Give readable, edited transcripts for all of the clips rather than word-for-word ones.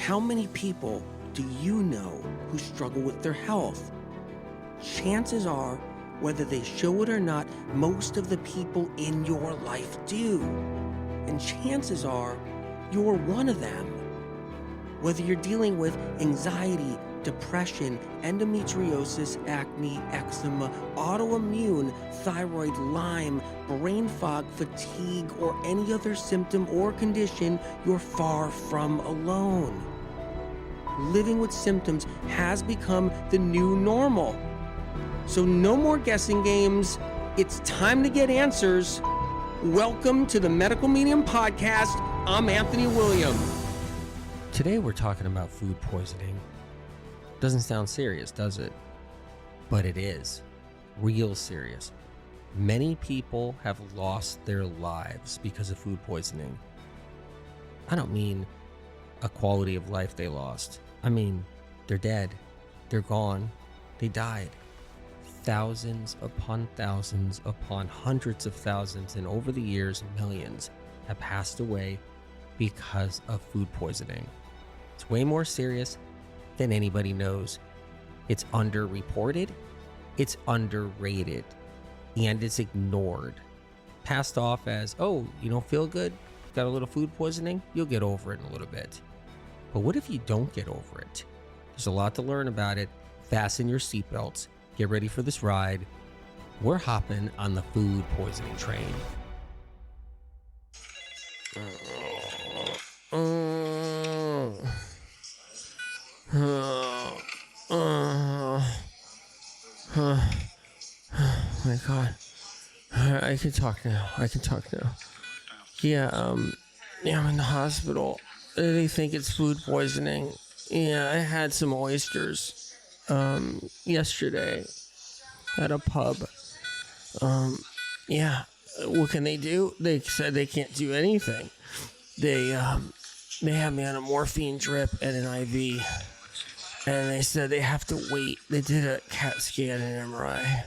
How many people do you know who struggle with their health? Chances are, whether they show it or not, most of the people in your life do. And chances are, you're one of them. Whether you're dealing with anxiety, depression, endometriosis, acne, eczema, autoimmune, thyroid, Lyme, brain fog, fatigue, or any other symptom or condition, you're far from alone. Living with symptoms has become the new normal. So no more guessing games. It's time to get answers. Welcome to the Medical Medium Podcast. I'm Anthony William. Today we're talking about food poisoning. Doesn't sound serious, does it? But it is. Real serious. Many people have lost their lives because of food poisoning. I don't mean a quality of life they lost. I mean, they're dead. They're gone. They died. Thousands upon hundreds of thousands, and over the years, millions have passed away because of food poisoning. It's way more serious than anybody knows. It's underreported, it's underrated, and it's ignored. Passed off as, oh, you don't feel good? Got a little food poisoning? You'll get over it in a little bit. But what if you don't get over it? There's a lot to learn about it. Fasten your seatbelts. Get ready for this ride. We're hopping on the food poisoning train. Oh my God. I can talk now. Yeah, I'm in the hospital. They think it's food poisoning. Yeah, I had some oysters yesterday at a pub. Yeah, what can they do? They said they can't do anything. They had me on a morphine drip and an IV, and they said they have to wait. They did a CAT scan and MRI.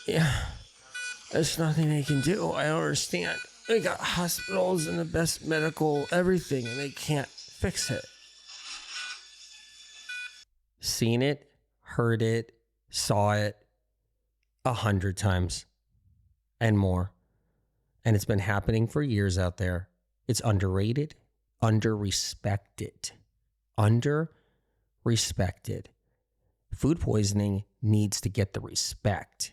Yeah, there's nothing they can do. I don't understand. They got hospitals and the best medical everything, and they can't fix it. Seen it, heard it, saw it 100 times and more. And it's been happening for years out there. It's underrated, underrespected. Food poisoning needs to get the respect.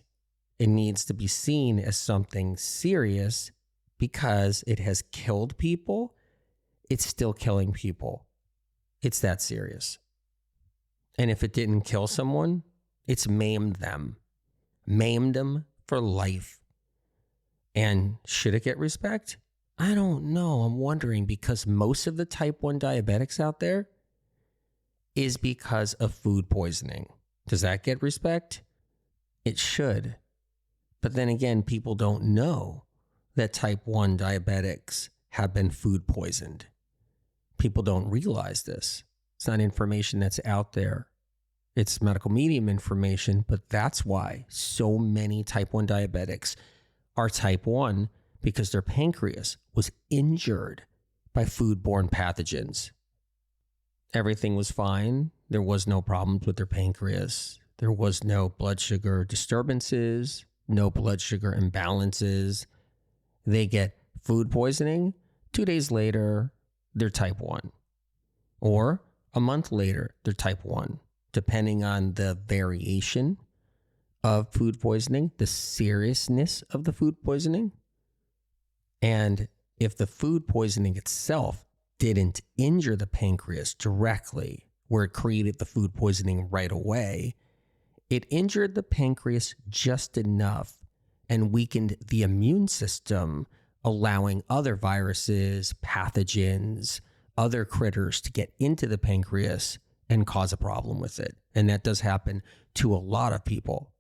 It needs to be seen as something serious because it has killed people. It's still killing people. It's that serious. And if it didn't kill someone, it's maimed them. Maimed them for life. And should it get respect? I don't know. I'm wondering, because most of the type 1 diabetics out there is because of food poisoning. Does that get respect? It should. But then again, people don't know that type 1 diabetics have been food poisoned. People don't realize this. It's not information that's out there. It's medical medium information, but that's why so many type 1 diabetics are type 1, because their pancreas was injured by foodborne pathogens. Everything was fine. There was no problems with their pancreas. There was no blood sugar disturbances, no blood sugar imbalances. They get food poisoning. 2 days later, they're type 1. Or a month later, they're type 1, depending on the variation of food poisoning, the seriousness of the food poisoning. And if the food poisoning itself didn't injure the pancreas directly, where it created the food poisoning right away, it injured the pancreas just enough and weakened the immune system, allowing other viruses, pathogens, other critters to get into the pancreas and cause a problem with it. And that does happen to a lot of people.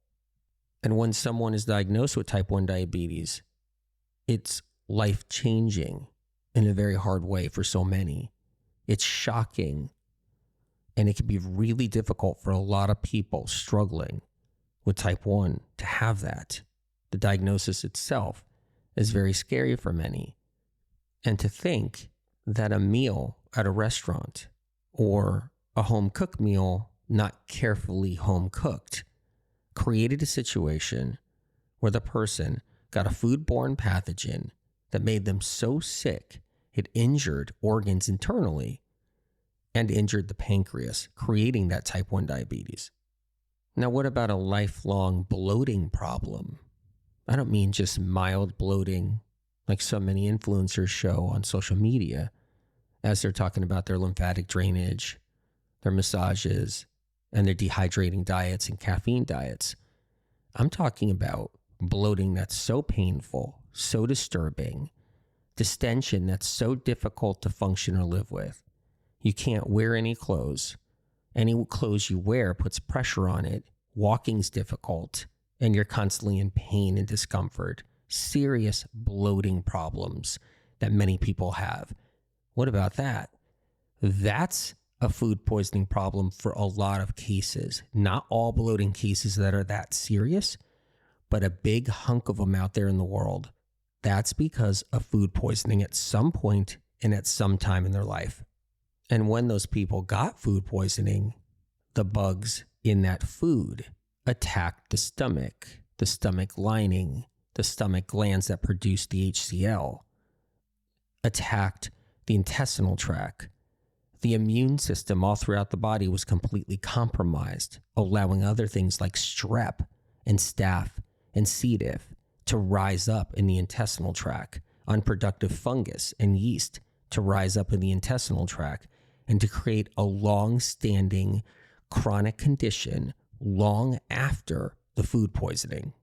And when someone is diagnosed with type 1 diabetes, it's life-changing in a very hard way for so many. It's shocking. And it can be really difficult for a lot of people struggling with type 1 to have that. The diagnosis itself is very scary for many. And to think that a meal at a restaurant or a home cooked meal, not carefully home cooked, created a situation where the person got a foodborne pathogen that made them so sick it injured organs internally and injured the pancreas, creating that type 1 diabetes. Now, what about a lifelong bloating problem? I don't mean just mild bloating like so many influencers show on social media as they're talking about their lymphatic drainage, their massages, and their dehydrating diets and caffeine diets. I'm talking about bloating that's so painful, so disturbing, distension that's so difficult to function or live with. You can't wear any clothes. Any clothes you wear puts pressure on it. Walking's difficult, and you're constantly in pain and discomfort. Serious bloating problems that many people have. What about that? That's a food poisoning problem for a lot of cases. Not all bloating cases that are that serious, but a big hunk of them out there in the world. That's because of food poisoning at some point and at some time in their life. And when those people got food poisoning, the bugs in that food attacked the stomach lining, the stomach glands that produce the HCl, attacked the intestinal tract. The immune system all throughout the body was completely compromised, allowing other things like strep and staph and C. diff to rise up in the intestinal tract, unproductive fungus and yeast to rise up in the intestinal tract, and to create a long-standing chronic condition long after the food poisoning.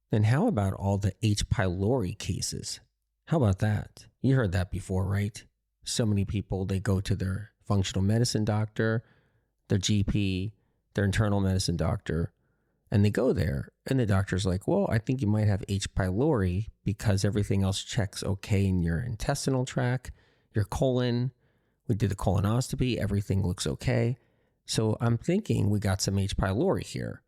And how about all the H. pylori cases? How about that? You heard that before, right? So many people, they go to their functional medicine doctor, their GP, their internal medicine doctor, and they go there and the doctor's like, well, I think you might have H. pylori because everything else checks okay in your intestinal tract, your colon. We did the colonoscopy. Everything looks okay. So I'm thinking we got some H. pylori here.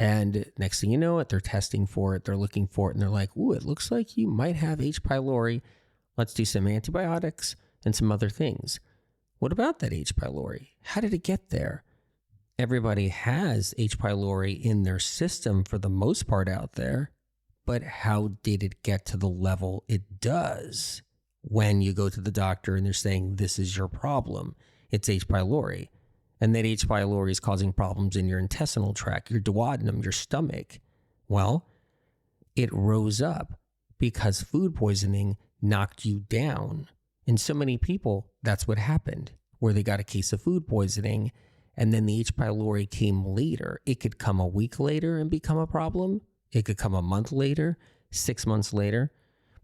And next thing you know it, they're testing for it. They're looking for it. And they're like, ooh, it looks like you might have H. pylori. Let's do some antibiotics and some other things. What about that H. pylori? How did it get there? Everybody has H. pylori in their system for the most part out there. But how did it get to the level it does? When you go to the doctor and they're saying, this is your problem, it's H. pylori. And that H. pylori is causing problems in your intestinal tract, your duodenum, your stomach. Well, it rose up because food poisoning knocked you down. And so many people, that's what happened, where they got a case of food poisoning and then the H. pylori came later. It could come a week later and become a problem. It could come a month later, 6 months later.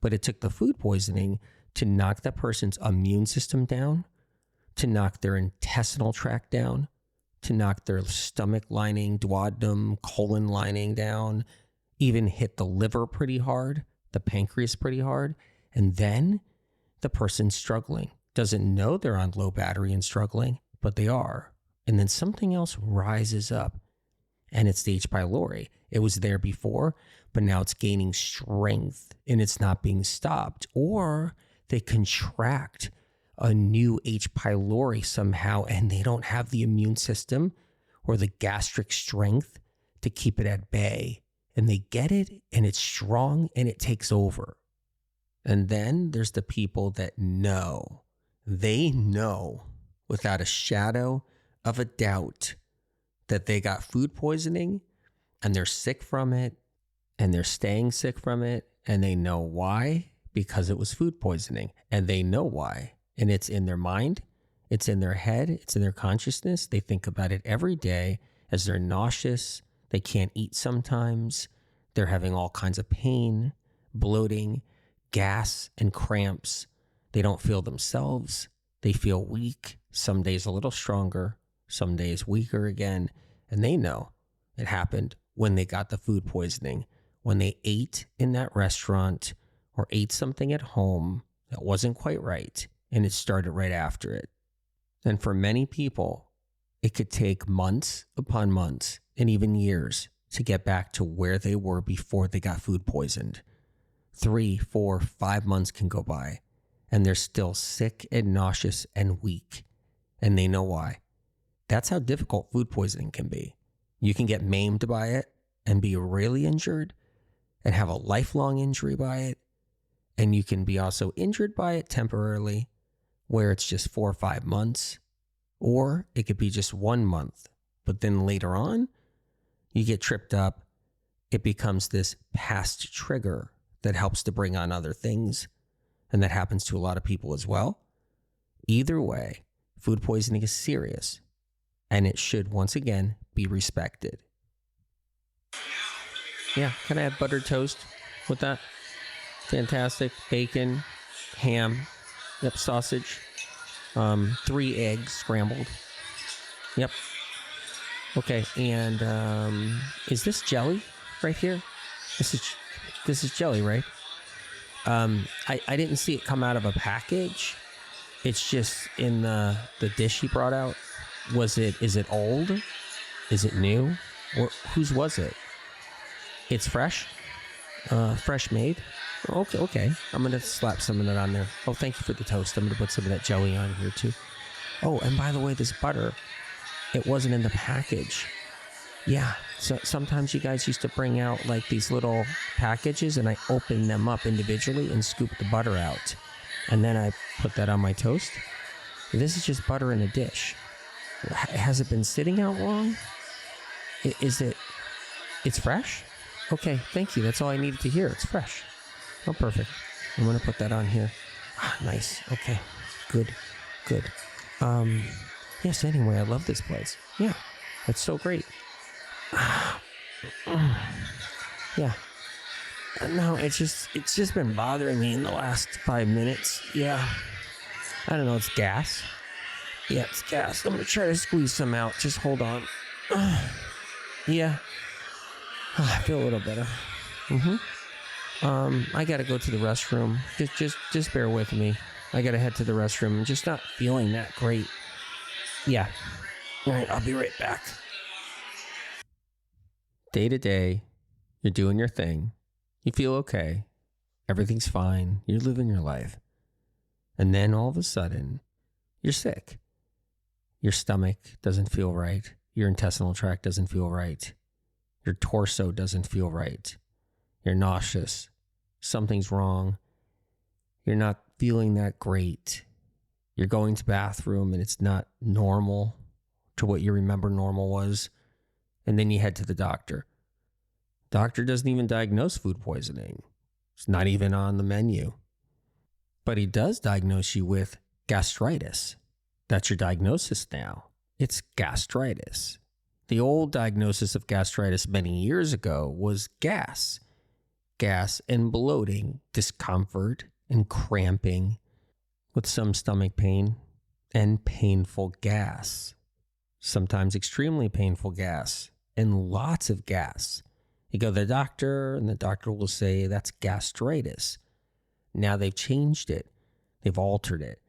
But it took the food poisoning to knock that person's immune system down, to knock their intestinal tract down, to knock their stomach lining, duodenum, colon lining down, even hit the liver pretty hard, the pancreas pretty hard. And then the person's struggling, doesn't know they're on low battery and struggling, but they are. And then something else rises up, and it's the H. pylori. It was there before, but now it's gaining strength and it's not being stopped. Or they contract a new H. pylori somehow, and they don't have the immune system or the gastric strength to keep it at bay. And they get it, and it's strong, and it takes over. And then there's the people that know. They know without a shadow of a doubt that they got food poisoning, and they're sick from it, and they're staying sick from it, and they know why. Because it was food poisoning, and they know why. And it's in their mind, it's in their head, it's in their consciousness. They think about it every day as they're nauseous. They can't eat sometimes. They're having all kinds of pain, bloating, gas, and cramps. They don't feel themselves. They feel weak. Some days a little stronger, some days weaker again. And they know it happened when they got the food poisoning, when they ate in that restaurant or ate something at home that wasn't quite right, and it started right after it. And for many people, it could take months upon months and even years to get back to where they were before they got food poisoned. 3, 4, 5 months can go by, and they're still sick and nauseous and weak, and they know why. That's how difficult food poisoning can be. You can get maimed by it and be really injured and have a lifelong injury by it. And you can be also injured by it temporarily, where it's just 4 or 5 months, or it could be just 1 month. But then later on, you get tripped up. It becomes this past trigger that helps to bring on other things. And that happens to a lot of people as well. Either way, food poisoning is serious, and it should, once again, be respected. Yeah, can I have buttered toast with that? Fantastic. Bacon, ham, yep, sausage, 3 eggs scrambled. Yep. Okay, and is this jelly right here? This is jelly, right? I didn't see it come out of a package. It's just in the dish he brought out. Is it old? Is it new? Or whose was it? It's fresh? Fresh made? Okay. I'm going to slap some of that on there. Oh, thank you for the toast. I'm going to put some of that jelly on here too. Oh, and by the way, this butter, it wasn't in the package. Yeah, so sometimes you guys used to bring out like these little packages, and I open them up individually and scoop the butter out. And then I put that on my toast. This is just butter in a dish. Has it been sitting out long? It's fresh? Okay, thank you. That's all I needed to hear. It's fresh. Oh, perfect. I'm going to put that on here. Ah, nice. Okay, good. Yes, anyway, I love this place. Yeah, it's so great. Yeah. No, it's just been bothering me in the last 5 minutes. Yeah. I don't know, it's gas. Yeah, it's gas. I'm gonna try to squeeze some out. Just hold on. Yeah. I feel a little better. I gotta go to the restroom. Just bear with me. I gotta head to the restroom. I'm just not feeling that great. Yeah. All right, I'll be right back. Day to day, you're doing your thing. You feel okay. Everything's fine. You're living your life. And then all of a sudden, you're sick. Your stomach doesn't feel right. Your intestinal tract doesn't feel right. Your torso doesn't feel right. You're nauseous. Something's wrong. You're not feeling that great. You're going to the bathroom and it's not normal to what you remember normal was. And then you head to the doctor. Doctor doesn't even diagnose food poisoning. It's not even on the menu. But he does diagnose you with gastritis. That's your diagnosis now. It's gastritis. The old diagnosis of gastritis many years ago was gas. Gas and bloating, discomfort and cramping with some stomach pain and painful gas. Sometimes extremely painful gas and lots of gas. You go to the doctor and the doctor will say that's gastritis. Now they've changed it. They've altered it.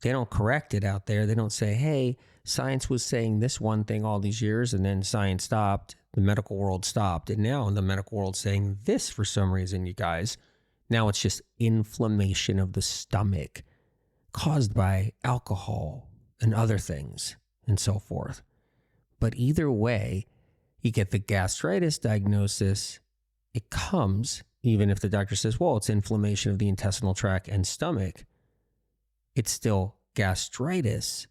They don't correct it out there. They don't say, hey, science was saying this one thing all these years and then science stopped. The medical world stopped. And now the medical world's saying this for some reason, you guys. Now it's just inflammation of the stomach caused by alcohol and other things and so forth. But either way, you get the gastritis diagnosis. It comes, even if the doctor says, well, it's inflammation of the intestinal tract and stomach. It's still gastritis.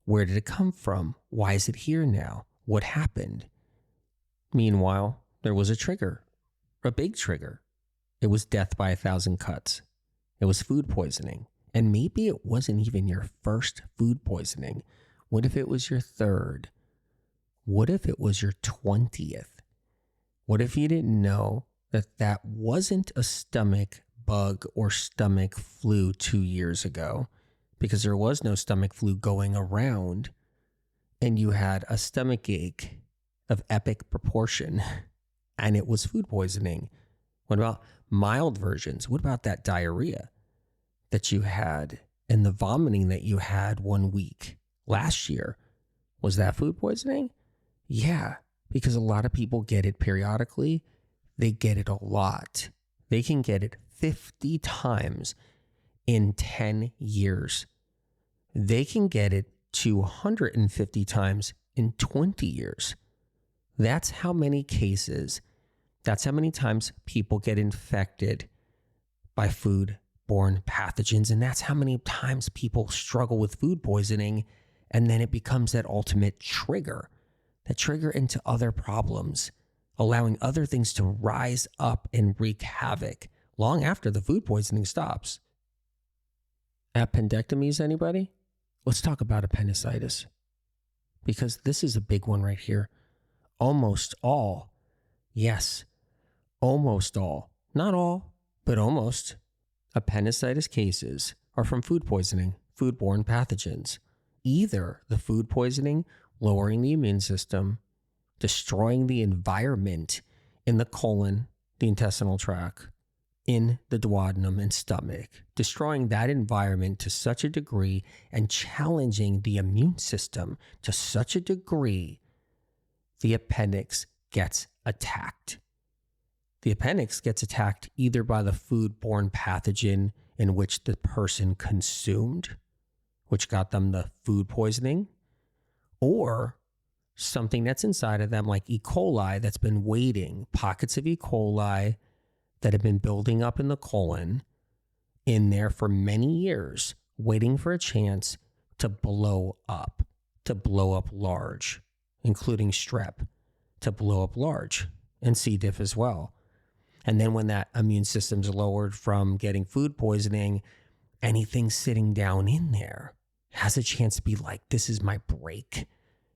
Where did it come from? Why is it here now? What happened? Meanwhile, there was a trigger, a big trigger. It was death by 1,000 cuts. It was food poisoning. And maybe it wasn't even your first food poisoning. What if it was your third? What if it was your 20th? What if you didn't know that that wasn't a stomach bug or stomach flu 2 years ago? Because there was no stomach flu going around, and you had a stomach ache of epic proportion, and it was food poisoning. What about mild versions? What about that diarrhea that you had and the vomiting that you had 1 week last year? Was that food poisoning? Yeah, because a lot of people get it periodically. They get it a lot. They can get it 50 times in 10 years. They can get it 250 times in 20 years. That's how many cases, that's how many times people get infected by food-borne pathogens. And that's how many times people struggle with food poisoning. And then it becomes that ultimate trigger, that trigger into other problems, allowing other things to rise up and wreak havoc long after the food poisoning stops. Appendectomies, anybody? Let's talk about appendicitis, because this is a big one right here. Almost all, yes, almost all, not all, but almost, appendicitis cases are from food poisoning, foodborne pathogens. Either the food poisoning lowering the immune system, destroying the environment in the colon, the intestinal tract, in the duodenum and stomach, destroying that environment to such a degree and challenging the immune system to such a degree, the appendix gets attacked. The appendix gets attacked either by the food-borne pathogen in which the person consumed, which got them the food poisoning, or something that's inside of them like E. coli that's been waiting, pockets of E. coli that have been building up in the colon in there for many years, waiting for a chance to blow up large, including strep, to blow up large, and C. diff as well. And then when that immune system's lowered from getting food poisoning, anything sitting down in there has a chance to be like, this is my break.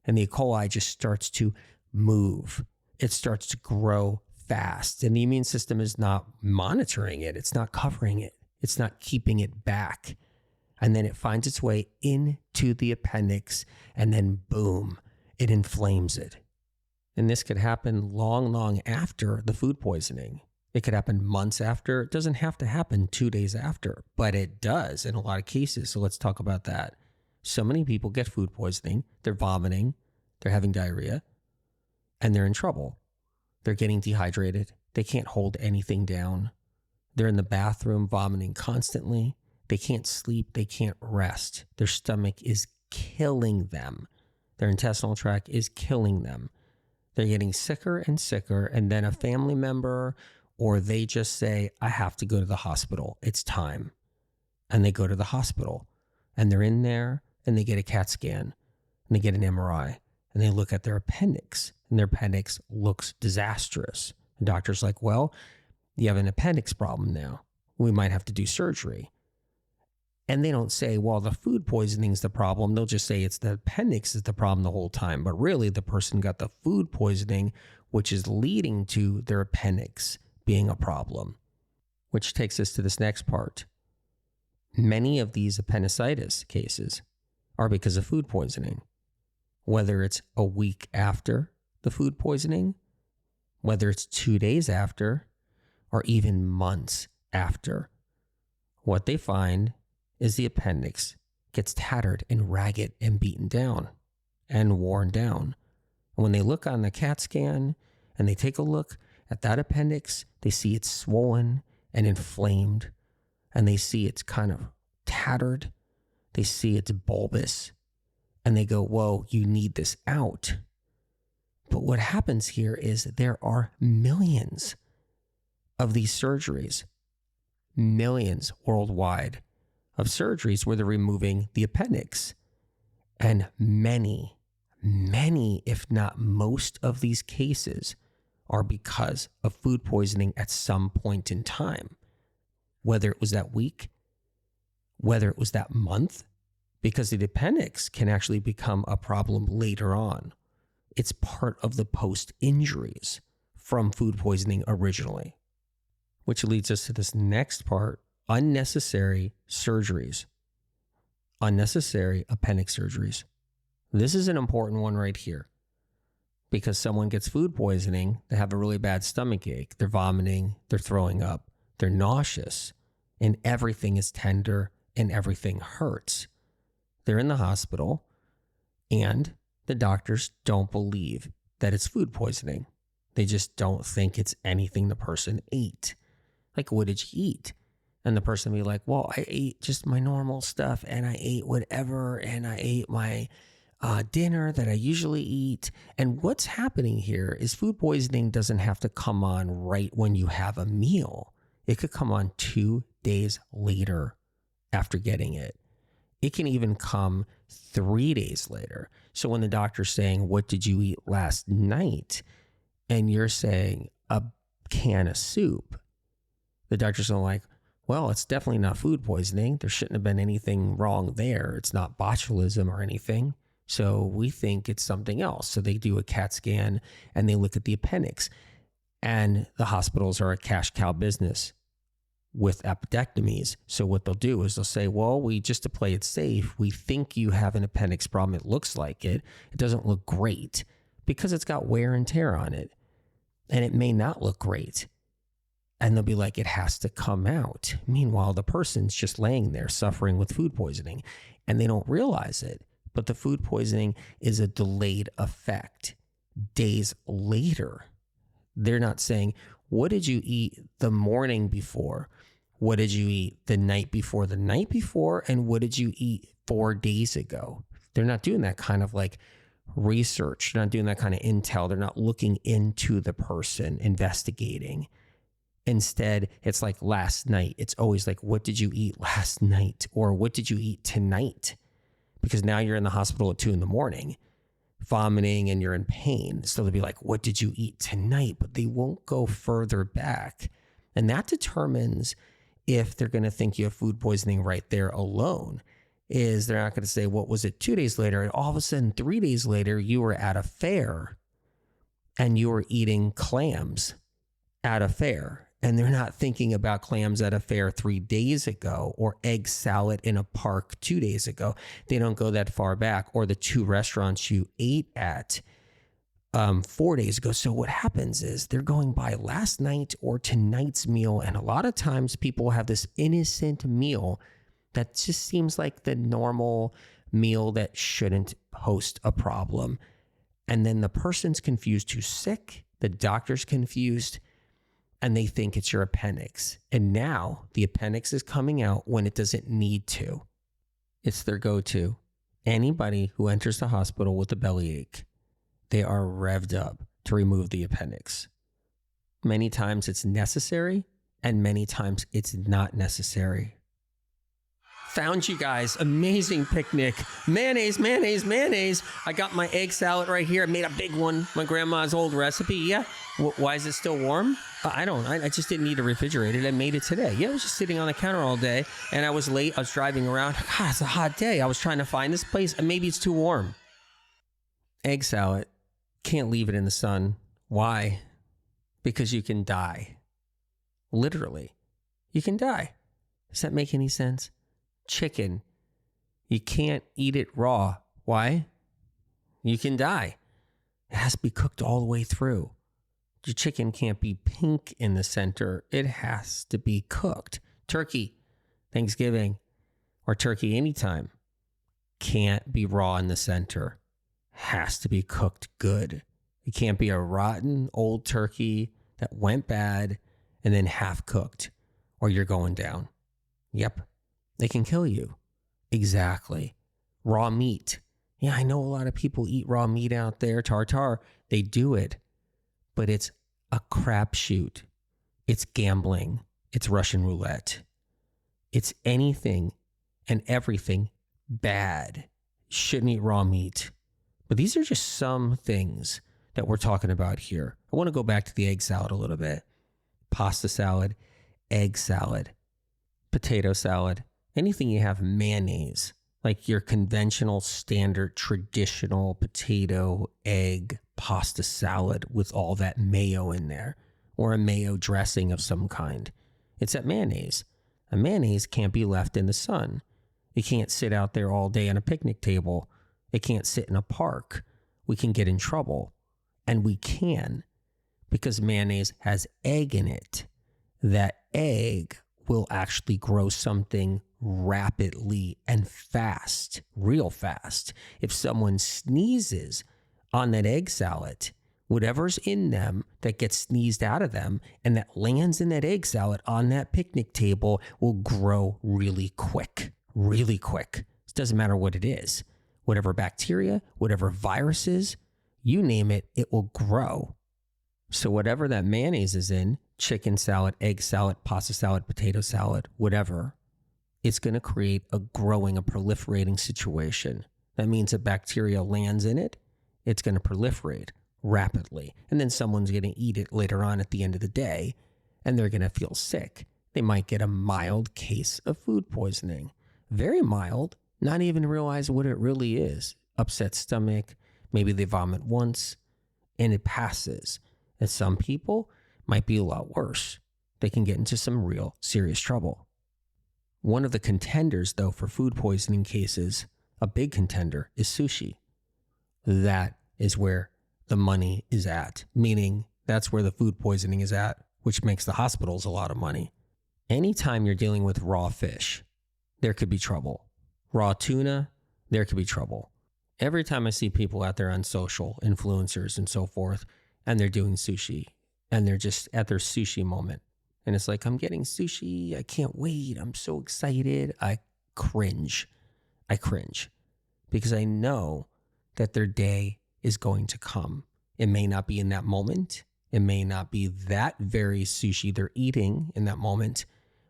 And the E. coli just starts to move. It starts to grow fast, and the immune system is not monitoring it. It's not covering it. It's not keeping it back. And then it finds its way into the appendix, and then boom, it inflames it. And this could happen long after the food poisoning. It could happen months after. It doesn't have to happen 2 days after, but it does in a lot of cases. So let's talk about that. So many people get food poisoning. They're vomiting. They're having diarrhea, and they're in trouble. They're getting dehydrated. They can't hold anything down. They're in the bathroom vomiting constantly. They can't sleep. They can't rest. Their stomach is killing them. Their intestinal tract is killing them. They're getting sicker and sicker. And then a family member, or they just say, I have to go to the hospital. It's time. And they go to the hospital, and they're in there, and they get a CAT scan, and they get an MRI, and they look at their appendix, and their appendix looks disastrous. The doctor's like, well, you have an appendix problem now. We might have to do surgery. And they don't say, well, the food poisoning's the problem. They'll just say it's the appendix is the problem the whole time. But really, the person got the food poisoning, which is leading to their appendix being a problem. Which takes us to this next part. Many of these appendicitis cases are because of food poisoning. Whether it's a week after the food poisoning, whether it's 2 days after, or even months after. What they find is the appendix gets tattered and ragged and beaten down and worn down. And when they look on the CAT scan and they take a look at that appendix, they see it's swollen and inflamed, and they see it's kind of tattered. They see it's bulbous, and they go, whoa, you need this out. But what happens here is there are millions of these surgeries, millions worldwide of surgeries where they're removing the appendix. And many, if not most of these cases are because of food poisoning at some point in time. Whether it was that week, whether it was that month, because the appendix can actually become a problem later on. It's part of the post-injuries from food poisoning originally. Which leads us to this next part, unnecessary surgeries. Unnecessary appendix surgeries. This is an important one right here. Because someone gets food poisoning, they have a really bad stomach ache, they're vomiting, they're throwing up, they're nauseous, and everything is tender and everything hurts. They're in the hospital, and the doctors don't believe that it's food poisoning. They just don't think it's anything the person ate. Like, what did you eat? And the person will be like, well, I ate just my normal stuff and I ate whatever and I ate my dinner that I usually eat. And what's happening here is food poisoning doesn't have to come on right when you have a meal. It could come on 2 days later after getting it. It can even come 3 days later. So when the doctor's saying, what did you eat last night? And you're saying a can of soup, the doctor's like, well, it's definitely not food poisoning. There shouldn't have been anything wrong there. It's not botulism or anything. So we think it's something else. So they do a CAT scan and they look at the appendix. And the hospitals are a cash cow business with appendectomies. So what they'll do is they'll say, well, just to play it safe, we think you have an appendix problem. It looks like it. It doesn't look great because it's got wear and tear on it. And it may not look great. And they'll be like, it has to come out. Meanwhile, the person's just laying there suffering with food poisoning and they don't realize it. But the food poisoning is a delayed effect. Days later, they're not saying, what did you eat the morning before? What did you eat the night before the night before? And what did you eat 4 days ago? They're not doing that kind of like research. They're not doing that kind of intel. They're not looking into the person, investigating. Instead, it's like last night. It's always like, what did you eat last night? Or what did you eat tonight? Because now you're in the hospital at 2 a.m, vomiting and you're in pain. So they'll be like, what did you eat tonight? But they won't go further back. And that determines if they're going to think you have food poisoning right there alone. Is they're not going to say, what was it 2 days later? And all of a sudden, 3 days later, you were at a fair and you were eating clams at a fair. And they're not thinking about clams at a fair 3 days ago or egg salad in a park 2 days ago. They don't go that far back, or the 2 restaurants you ate at 4 days ago. So what happens is they're going by last night or tonight's meal. And a lot of times people have this innocent meal that just seems like the normal meal that shouldn't host a problem. And then the person's confused who's sick, the doctor's confused, and they think it's your appendix. And now the appendix is coming out when it doesn't need to. It's their go-to. Anybody who enters the hospital with a bellyache, they are revved up to remove the appendix. Many times it's necessary, and many times it's not necessary. Found you guys. Amazing picnic. Mayonnaise, mayonnaise, mayonnaise. I got my egg salad right here. I made a big one. My grandma's old recipe. Yeah. Why is it still warm? I just didn't need to refrigerate it. I made it today. Yeah, I was just sitting on the counter all day and I was late. I was driving around. God, it's a hot day. I was trying to find this place and maybe it's too warm. Egg salad. Can't leave it in the sun. Why? Because you can die. Literally. You can die. Does that make any sense? Chicken. You can't eat it raw. Why? You can die. It has to be cooked all the way through. Your chicken can't be pink in the center. It has to be cooked. Turkey, Thanksgiving, or turkey anytime, can't be raw in the center. Has to be cooked good. It can't be a rotten old turkey that went bad and then half cooked, or you're going down. Yep. They can kill you. Exactly. Raw meat. Yeah, I know a lot of people eat raw meat out there. Tartar. They do it. But it's a crapshoot. It's gambling. It's Russian roulette. It's anything and everything bad. Shouldn't eat raw meat. But these are just some things that we're talking about here. I want to go back to the egg salad a little bit. Pasta salad, egg salad, potato salad, anything you have mayonnaise, like your conventional, standard, traditional potato, egg, pasta salad with all that mayo in there, or a mayo dressing of some kind. It's that mayonnaise. A mayonnaise can't be left in the sun. It can't sit out there all day on a picnic table. It can't sit in a park. We can get in trouble. And we can, because mayonnaise has egg in it. That egg will actually grow something rapidly and fast, real fast. If someone sneezes on that egg salad, Whatever's in them that gets sneezed out of them and that lands in that egg salad on that picnic table will grow really quick, really quick. It doesn't matter what it is. Whatever bacteria, whatever viruses, you name it, it will grow. So whatever that mayonnaise is in, chicken salad, egg salad, pasta salad, potato salad, whatever, it's going to create a growing, a proliferating situation. That means that bacteria lands in it, it's going to proliferate rapidly. And then someone's going to eat it later on at the end of the day, and they're going to feel sick. They might get a mild case of food poisoning. Very mild, not even realize what it really is. Upset stomach, maybe they vomit once, and it passes. And some people might be a lot worse. They can get into some real serious trouble. One of the contenders, though, for food poisoning cases, a big contender, is sushi. That is where the money is at, meaning that's where the food poisoning is at, which makes the hospitals a lot of money. Anytime you're dealing with raw fish, there could be trouble. Raw tuna, there could be trouble. Every time I see people out there on social, influencers and so forth, and they're doing sushi, and they're just at their sushi moment, and it's like, I'm getting sushi, I can't wait, I'm so excited, I cringe, because I know that their day is going to come. It may not be in that moment, it may not be that very sushi they're eating in that moment,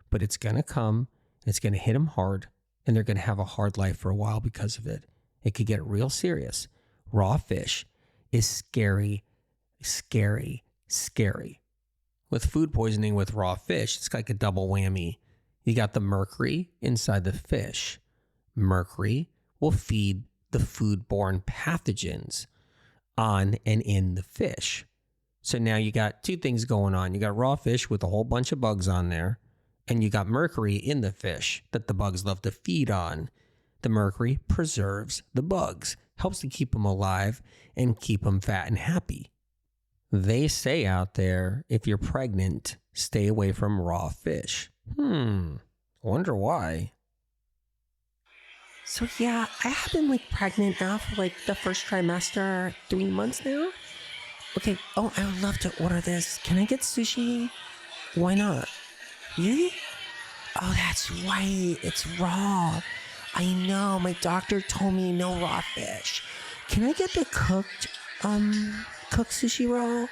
but it's going to come, and it's going to hit them hard, and they're going to have a hard life for a while because of it. It could get real serious. Raw fish is scary, scary, scary. With food poisoning with raw fish, it's like a double whammy. You got the mercury inside the fish. Mercury will feed the foodborne pathogens on and in the fish. So now you got two things going on. You got raw fish with a whole bunch of bugs on there, and you got mercury in the fish that the bugs love to feed on. The mercury preserves the bugs, helps to keep them alive and keep them fat and happy. They say out there, if you're pregnant, stay away from raw fish. Wonder why. So yeah, I have been pregnant now for the first trimester, 3 months now. Okay, I would love to order this. Can I get sushi? Why not? Really? Oh, that's right, it's raw. I know, my doctor told me no raw fish. Can I get the cooked sushi roll?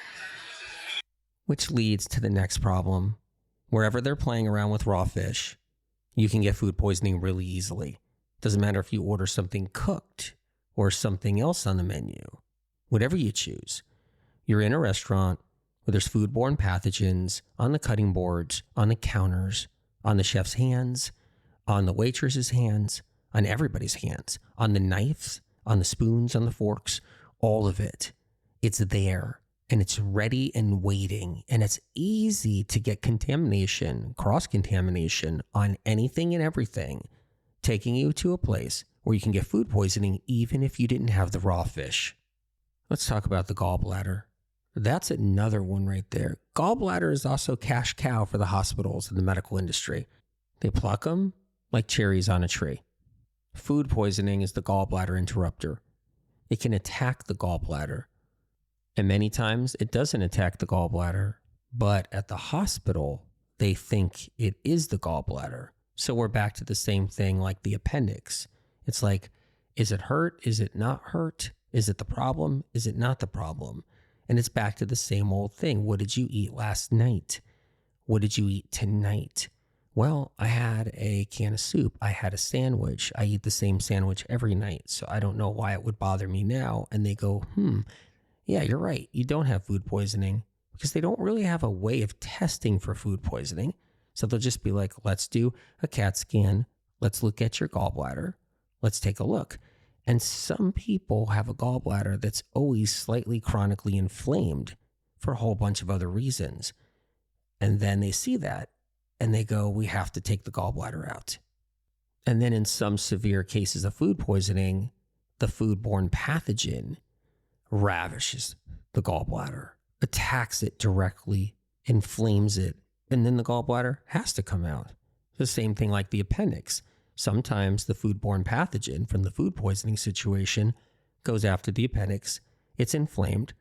Which leads to the next problem. Wherever they're playing around with raw fish, you can get food poisoning really easily. Doesn't matter if you order something cooked or something else on the menu. Whatever you choose. You're in a restaurant where there's foodborne pathogens on the cutting boards, on the counters, on the chef's hands, on the waitress's hands, on everybody's hands, on the knives, on the spoons, on the forks, all of it. It's there and it's ready and waiting, and it's easy to get contamination, cross-contamination on anything and everything, taking you to a place where you can get food poisoning even if you didn't have the raw fish. Let's talk about the gallbladder. That's another one right there. Gallbladder is also cash cow for the hospitals and the medical industry. They pluck them like cherries on a tree. Food poisoning is the gallbladder interrupter. It can attack the gallbladder. And many times it doesn't attack the gallbladder, but at the hospital, they think it is the gallbladder. So we're back to the same thing like the appendix. It's like, is it hurt? Is it not hurt? Is it the problem? Is it not the problem? And it's back to the same old thing. What did you eat last night? What did you eat tonight? Well, I had a can of soup. I had a sandwich. I eat the same sandwich every night, so I don't know why it would bother me now. And they go, yeah, you're right. You don't have food poisoning, because they don't really have a way of testing for food poisoning. So they'll just be like, let's do a CAT scan. Let's look at your gallbladder. Let's take a look. And some people have a gallbladder that's always slightly chronically inflamed for a whole bunch of other reasons. And then they see that and they go, we have to take the gallbladder out. And then in some severe cases of food poisoning, the foodborne pathogen ravishes the gallbladder, attacks it directly, inflames it, and then the gallbladder has to come out. The same thing like the appendix. Sometimes the foodborne pathogen from the food poisoning situation goes after the appendix. It's inflamed,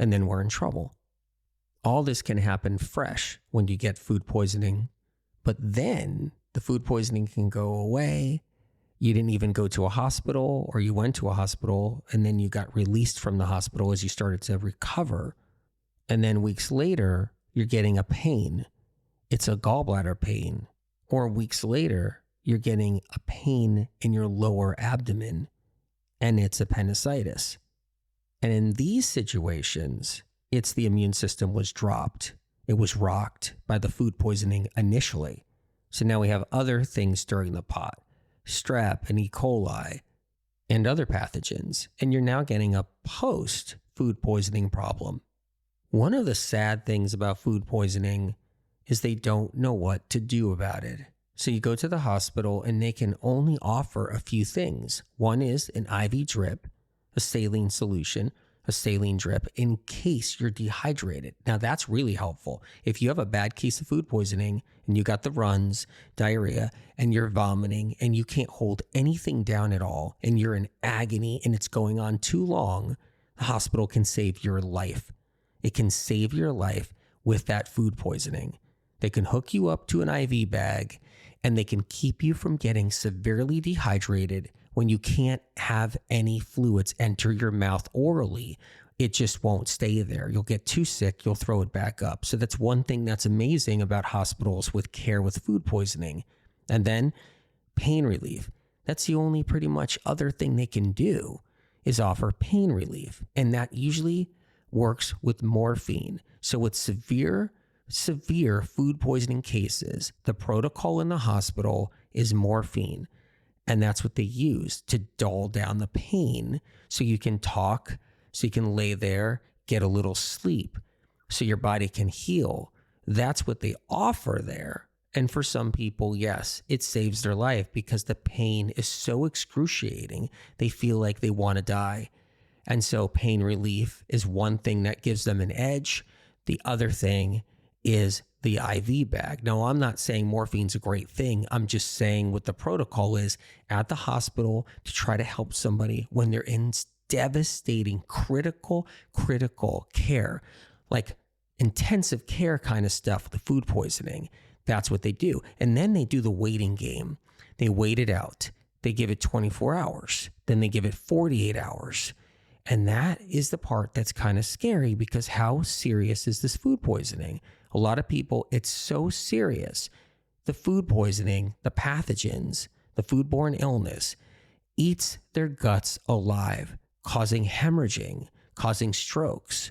and then we're in trouble. All this can happen fresh when you get food poisoning, but then the food poisoning can go away. You didn't even go to a hospital, or you went to a hospital and then you got released from the hospital as you started to recover. And then weeks later, you're getting a pain. It's a gallbladder pain. Or weeks later, you're getting a pain in your lower abdomen, and it's appendicitis. And in these situations, it's the immune system was dropped. It was rocked by the food poisoning initially. So now we have other things stirring the pot, strep and E. coli and other pathogens, and you're now getting a post-food poisoning problem. One of the sad things about food poisoning is they don't know what to do about it. So you go to the hospital and they can only offer a few things. One is an IV drip, a saline solution, a saline drip in case you're dehydrated. Now that's really helpful. If you have a bad case of food poisoning and you got the runs, diarrhea, and you're vomiting and you can't hold anything down at all and you're in agony and it's going on too long, the hospital can save your life. It can save your life with that food poisoning. They can hook you up to an IV bag and they can keep you from getting severely dehydrated when you can't have any fluids enter your mouth orally. It just won't stay there. You'll get too sick, you'll throw it back up. So that's one thing that's amazing about hospitals with care with food poisoning. And then pain relief. That's the only pretty much other thing they can do is offer pain relief. And that usually works with morphine. So with severe food poisoning cases, the protocol in the hospital is morphine. And that's what they use to dull down the pain so you can talk, so you can lay there, get a little sleep, so your body can heal. That's what they offer there. And for some people, yes, it saves their life because the pain is so excruciating, they feel like they want to die. And so pain relief is one thing that gives them an edge. The other thing is the IV bag. Now, I'm not saying morphine's a great thing. I'm just saying what the protocol is at the hospital to try to help somebody when they're in devastating, critical care, like intensive care kind of stuff with the food poisoning. That's what they do. And then they do the waiting game. They wait it out. They give it 24 hours. Then they give it 48 hours. And that is the part that's kind of scary because how serious is this food poisoning? A lot of people, it's so serious. The food poisoning, the pathogens, the foodborne illness eats their guts alive, causing hemorrhaging, causing strokes,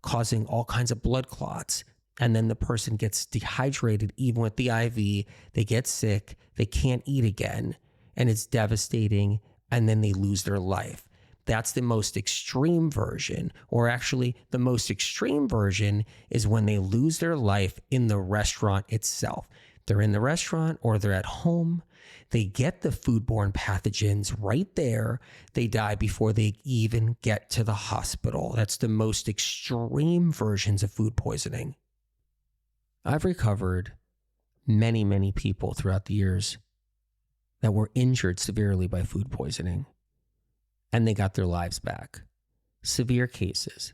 causing all kinds of blood clots. And then the person gets dehydrated even with the IV. They get sick. They can't eat again. And it's devastating. And then they lose their life. That's the most extreme version, or actually the most extreme version is when they lose their life in the restaurant itself. They're in the restaurant or they're at home. They get the foodborne pathogens right there. They die before they even get to the hospital. That's the most extreme versions of food poisoning. I've recovered many people throughout the years that were injured severely by food poisoning. And they got their lives back. Severe cases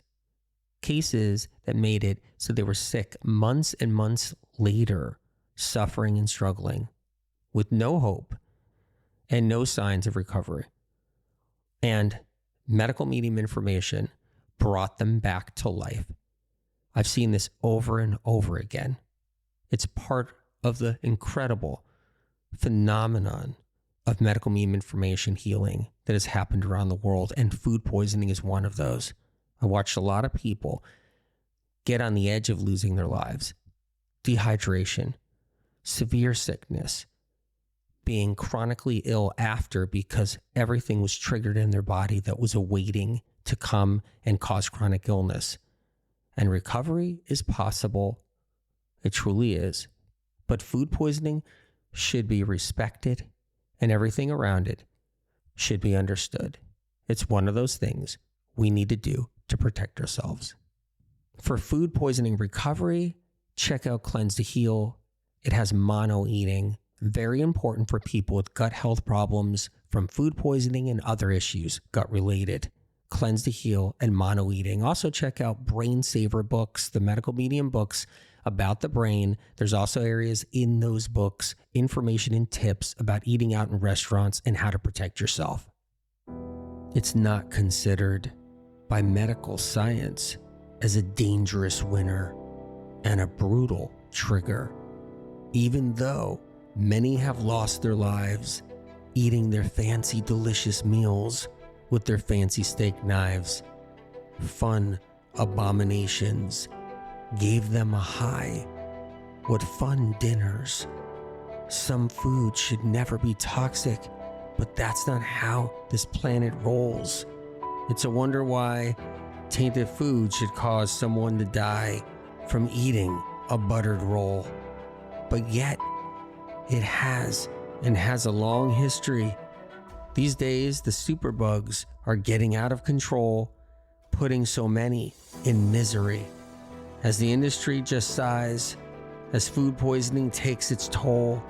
that made it so they were sick months and months later, suffering and struggling with no hope and no signs of recovery. And medical medium information brought them back to life. I've seen this over and over again. It's part of the incredible phenomenon of medical medium information healing that has happened around the world, and food poisoning is one of those. I watched a lot of people get on the edge of losing their lives. Dehydration, severe sickness, being chronically ill after because everything was triggered in their body that was awaiting to come and cause chronic illness. And recovery is possible. It truly is. But food poisoning should be respected, and everything around it should be understood. It's one of those things we need to do to protect ourselves. For food poisoning recovery, check out Cleanse to Heal. It has mono eating, very important for people with gut health problems from food poisoning and other issues, gut related. Cleanse to Heal, and Mono Eating. Also check out Brain Saver books, the medical medium books about the brain. There's also areas in those books, information and tips about eating out in restaurants and how to protect yourself. It's not considered by medical science as a dangerous winner and a brutal trigger, even though many have lost their lives eating their fancy, delicious meals with their fancy steak knives. Fun abominations gave them a high. What fun dinners. Some food should never be toxic, but that's not how this planet rolls. It's a wonder why tainted food should cause someone to die from eating a buttered roll. But yet, it has, and has a long history. These days, the superbugs are getting out of control, putting so many in misery. As the industry just sighs, as food poisoning takes its toll,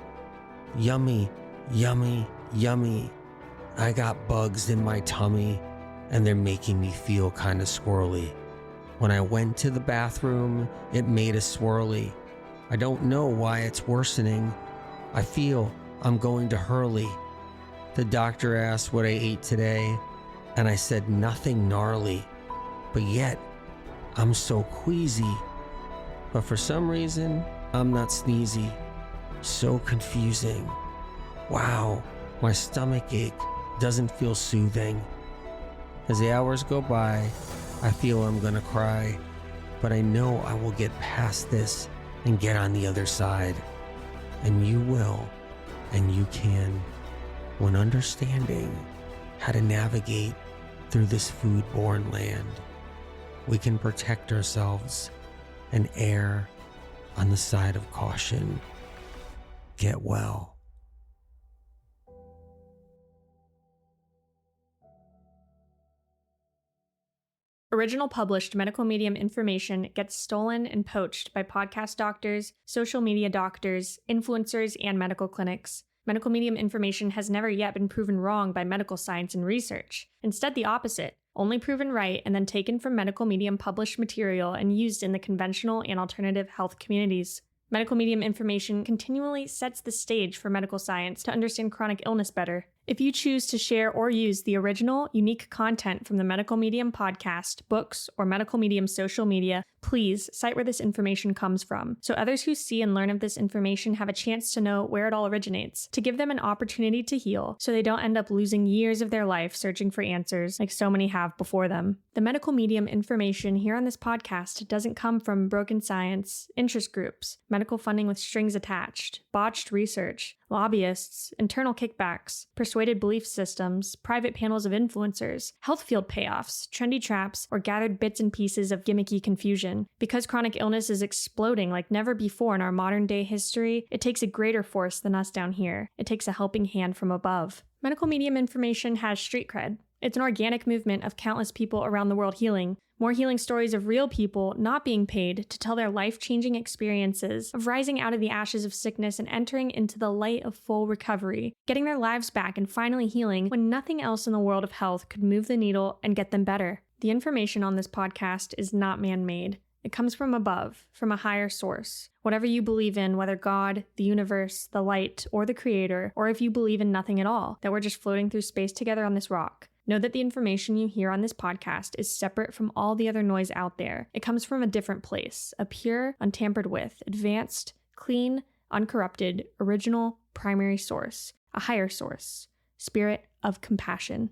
yummy, yummy, yummy. I got bugs in my tummy, and they're making me feel kind of squirrely. When I went to the bathroom, it made a swirly. I don't know why it's worsening. I feel I'm going to hurley. The doctor asked what I ate today, and I said nothing gnarly. But yet, I'm so queasy. But for some reason, I'm not sneezy. So confusing. Wow, my stomach ache doesn't feel soothing. As the hours go by, I feel I'm gonna cry, but I know I will get past this and get on the other side. And you will, and you can, when understanding how to navigate through this food-borne land. We can protect ourselves and err on the side of caution. Get well. Original published medical medium information gets stolen and poached by podcast doctors, social media doctors, influencers, and medical clinics. Medical medium information has never yet been proven wrong by medical science and research. Instead, the opposite. Only proven right and then taken from medical medium published material and used in the conventional and alternative health communities. Medical medium information continually sets the stage for medical science to understand chronic illness better. If you choose to share or use the original, unique content from the Medical Medium podcast, books, or Medical Medium social media, please cite where this information comes from, so others who see and learn of this information have a chance to know where it all originates, to give them an opportunity to heal, so they don't end up losing years of their life searching for answers like so many have before them. The Medical Medium information here on this podcast doesn't come from broken science, interest groups, medical funding with strings attached, botched research, lobbyists, internal kickbacks, persuaded belief systems, private panels of influencers, health field payoffs, trendy traps, or gathered bits and pieces of gimmicky confusion. Because chronic illness is exploding like never before in our modern day history, it takes a greater force than us down here. It takes a helping hand from above. Medical medium information has street cred. It's an organic movement of countless people around the world healing. More healing stories of real people not being paid to tell their life-changing experiences of rising out of the ashes of sickness and entering into the light of full recovery, getting their lives back and finally healing when nothing else in the world of health could move the needle and get them better. The information on this podcast is not man-made. It comes from above, from a higher source. Whatever you believe in, whether God, the universe, the light, or the creator, or if you believe in nothing at all, that we're just floating through space together on this rock. Know that the information you hear on this podcast is separate from all the other noise out there. It comes from a different place, a pure, untampered with, advanced, clean, uncorrupted, original, primary source, a higher source, spirit of compassion.